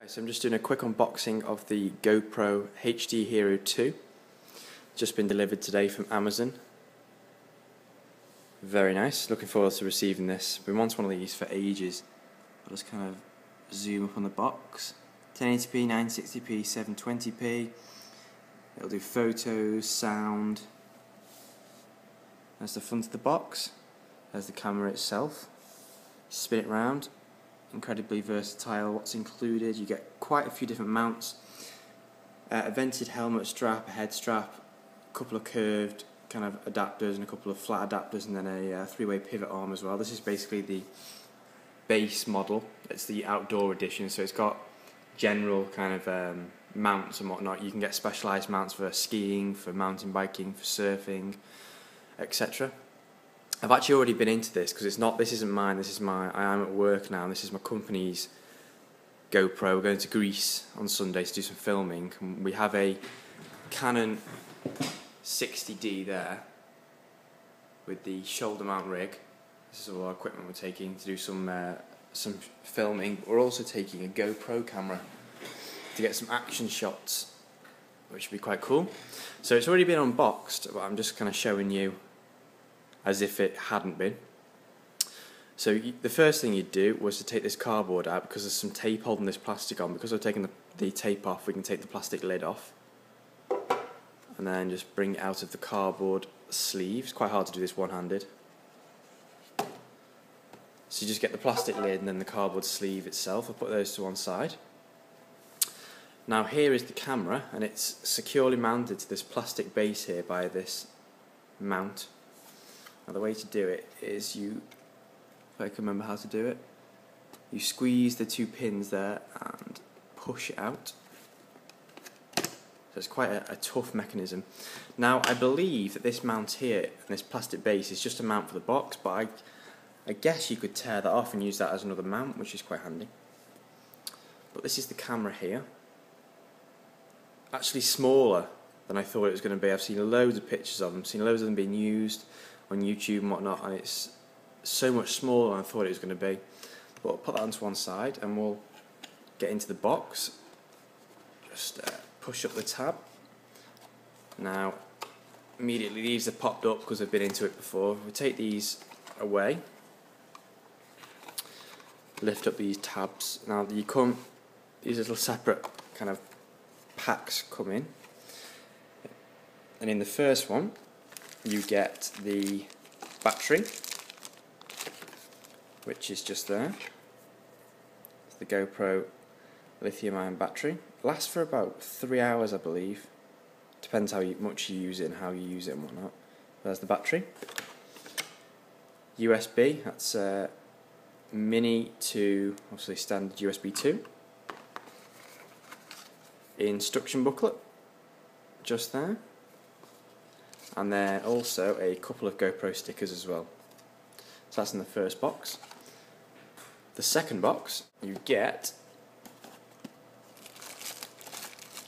So I'm just doing a quick unboxing of the GoPro HD Hero 2. Just been delivered today from Amazon. Very nice, looking forward to receiving this. Been wanting one of these for ages. I'll just kind of zoom up on the box. 1080p, 960p, 720p. It'll do photos, sound. There's the front of the box. There's the camera itself. Spin it round. Incredibly versatile. What's included, you get quite a few different mounts. A vented helmet strap, a head strap, a couple of curved kind of adapters and a couple of flat adapters, and then a three-way pivot arm as well. This is basically the base model. It's the outdoor edition, so it's got general kind of mounts and whatnot. You can get specialised mounts for skiing, for mountain biking, for surfing, etc. I've actually already been into this because this isn't mine, I am at work now, and this is my company's GoPro. We're going to Greece on Sunday to do some filming, and we have a Canon 60D there with the shoulder mount rig. This is all our equipment we're taking to do some filming. We're also taking a GoPro camera to get some action shots, which would be quite cool. So it's already been unboxed, but I'm just kind of showing you as if it hadn't been. So the first thing you'd do was to take this cardboard out, because there's some tape holding this plastic on. Because I've taken the tape off, we can take the plastic lid off and then just bring it out of the cardboard sleeve. It's quite hard to do this one-handed. So you just get the plastic lid and then the cardboard sleeve itself. I'll put those to one side. Now here is the camera, and it's securely mounted to this plastic base here by this mount. Now the way to do it is if I can remember how to do it, you squeeze the two pins there and push it out. So it's quite a tough mechanism. Now I believe that this mount here and this plastic base is just a mount for the box, but I guess you could tear that off and use that as another mount, which is quite handy. But this is the camera here. Actually smaller than I thought it was going to be. I've seen loads of pictures of them, seen loads of them being used on YouTube and whatnot, and it's so much smaller than I thought it was going to be. But I'll put that onto one side and we'll get into the box. Just push up the tab. Now immediately these are popped up because I've been into it before. We take these away, lift up these tabs. Now these little separate kind of packs come in, and in the first one you get the battery, which is just there. It's the GoPro lithium-ion battery. It lasts for about 3 hours, I believe. Depends how much you use it and how you use it and whatnot. There's the battery. USB, that's mini to obviously standard USB 2. Instruction booklet, just there. And then also a couple of GoPro stickers as well. So that's in the first box. The second box, you get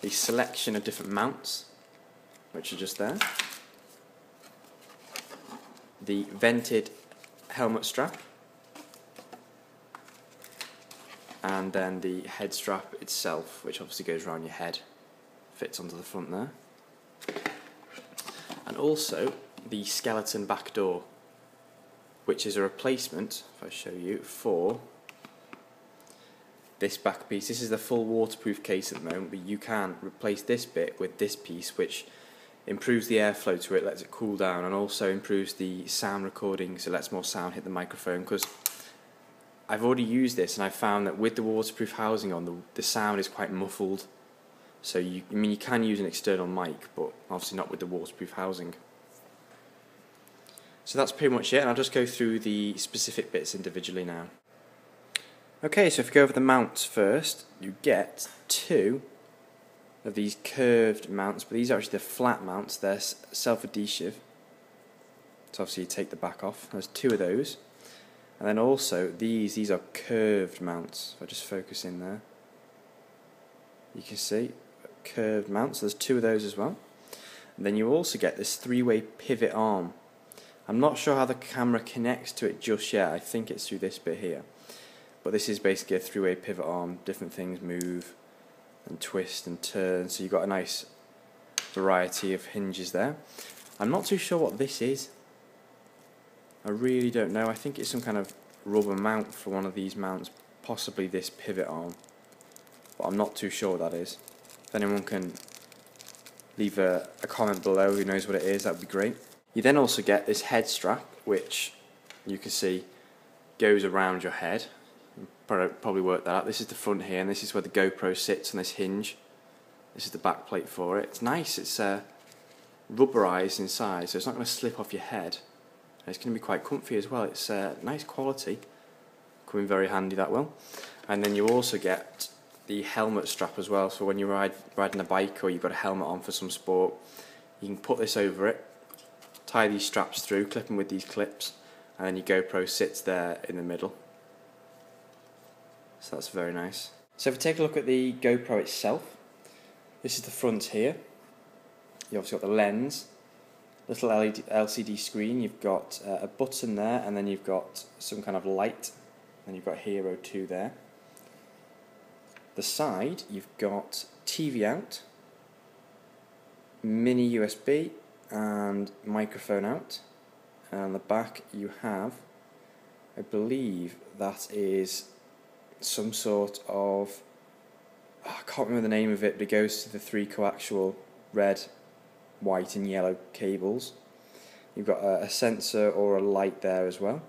a selection of different mounts, which are just there. The vented helmet strap, and then the head strap itself, which obviously goes around your head, fits onto the front there. And also the skeleton back door, which is a replacement, if I show you, for this back piece. This is the full waterproof case at the moment, but you can replace this bit with this piece, which improves the airflow to it, lets it cool down, and also improves the sound recording, so it lets more sound hit the microphone. Because I've already used this and I found that with the waterproof housing on, the sound is quite muffled. So you can use an external mic, but obviously not with the waterproof housing. So that's pretty much it, and I'll just go through the specific bits individually now. Okay, so if you go over the mounts first, you get two of these curved mounts, but these are actually the flat mounts. They're self-adhesive, so obviously you take the back off. There's two of those. And then also these are curved mounts. If I just focus in there, you can see curved mounts. So there's two of those as well. And then you also get this three-way pivot arm. I'm not sure how the camera connects to it just yet. I think it's through this bit here. but this is basically a three-way pivot arm. Different things move and twist and turn, so you've got a nice variety of hinges there. I'm not too sure what this is. I really don't know. I think it's some kind of rubber mount for one of these mounts, possibly this pivot arm, but I'm not too sure what that is. If anyone can leave a comment below who knows what it is, that would be great. You then also get this head strap, which you can see goes around your head. Probably work that out. This is the front here, and this is where the GoPro sits on this hinge. This is the back plate for it. It's nice. It's rubberized inside, so it's not going to slip off your head. And it's going to be quite comfy as well. It's nice quality. Come in very handy, that will. And then you also get the helmet strap as well. So when you're riding a bike or you've got a helmet on for some sport, you can put this over it, tie these straps through, clip them with these clips, and then your GoPro sits there in the middle. So that's very nice. So if we take a look at the GoPro itself, this is the front here. You obviously got the lens, little LCD screen, you've got a button there, and then you've got some kind of light, and you've got Hero 2 there. The side, you've got TV out, mini USB, and microphone out. And on the back you have, I believe that is some sort of, I can't remember the name of it, but it goes to the 3 coaxial red, white and yellow cables. You've got a sensor or a light there as well.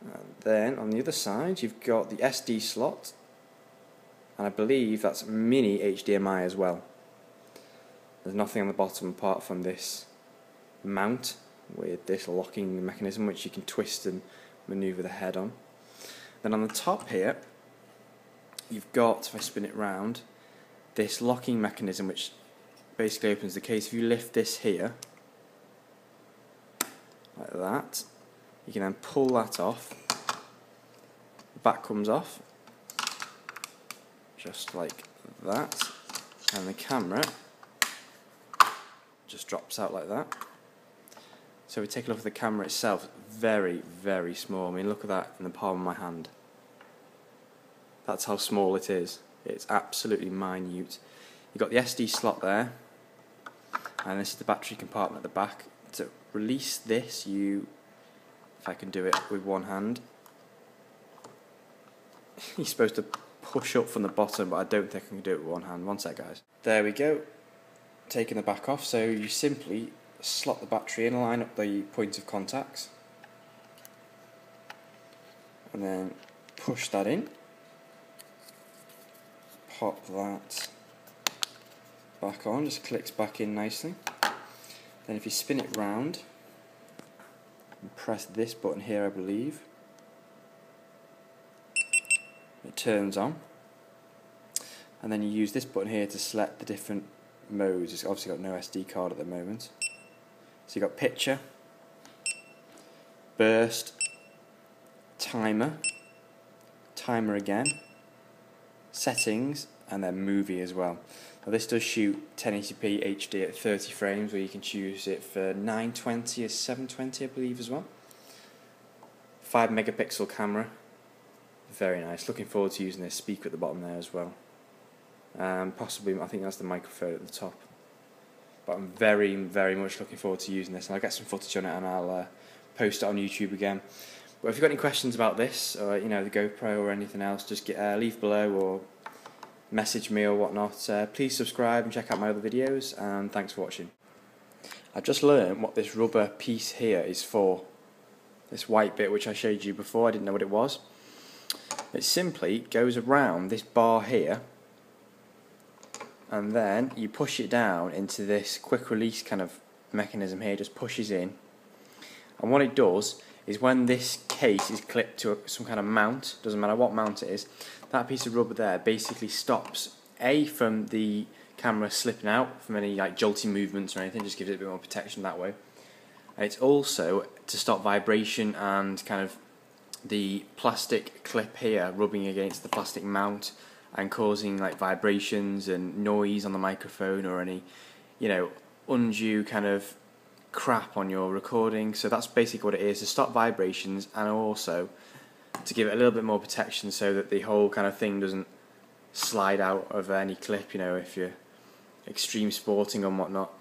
And then on the other side you've got the SD slot, and I believe that's mini HDMI as well. There's nothing on the bottom apart from this mount with this locking mechanism which you can twist and maneuver the head on. Then on the top here you've got, if I spin it round, this locking mechanism which basically opens the case. If you lift this here like that, you can then pull that off. The back comes off just like that, and the camera just drops out like that. So we take a look at the camera itself. Very, very small. I mean, look at that in the palm of my hand. That's how small it is. It's absolutely minute. You've got the SD slot there, and this is the battery compartment at the back. To release this, if I can do it with one hand, you're supposed to push up from the bottom, but I don't think I can do it with one hand. One sec, guys. There we go. Taking the back off, so you simply slot the battery in, line up the point of contacts, and then push that in, pop that back on, just clicks back in nicely. Then if you spin it round and press this button here, I believe, it turns on, and then you use this button here to select the different modes. It's obviously got no SD card at the moment. So you've got picture, burst, timer, timer again, settings, and then movie as well. Now this does shoot 1080p HD at 30 frames, where you can choose it for 920 or 720 I believe as well. 5 megapixel camera, very nice. Looking forward to using this speaker at the bottom there as well. Possibly, I think that's the microphone at the top. But I'm very, very much looking forward to using this, and I'll get some footage on it and I'll post it on YouTube again. But if you've got any questions about this, or the GoPro or anything else, just leave below or message me or whatnot. Please subscribe and check out my other videos, and thanks for watching. I've just learned what this rubber piece here is for. This white bit which I showed you before, I didn't know what it was. It simply goes around this bar here, and then you push it down into this quick release kind of mechanism here, just pushes in, and what it does is when this case is clipped to some kind of mount, doesn't matter what mount it is, that piece of rubber there basically stops from the camera slipping out from any jolty movements or anything, just gives it a bit more protection that way. And it's also to stop vibration and kind of the plastic clip here rubbing against the plastic mount and causing vibrations and noise on the microphone or any undue kind of crap on your recording. So that's basically what it is, to stop vibrations and also to give it a little bit more protection so that the whole kind of thing doesn't slide out of any clip, you know, if you're extreme sporting and whatnot.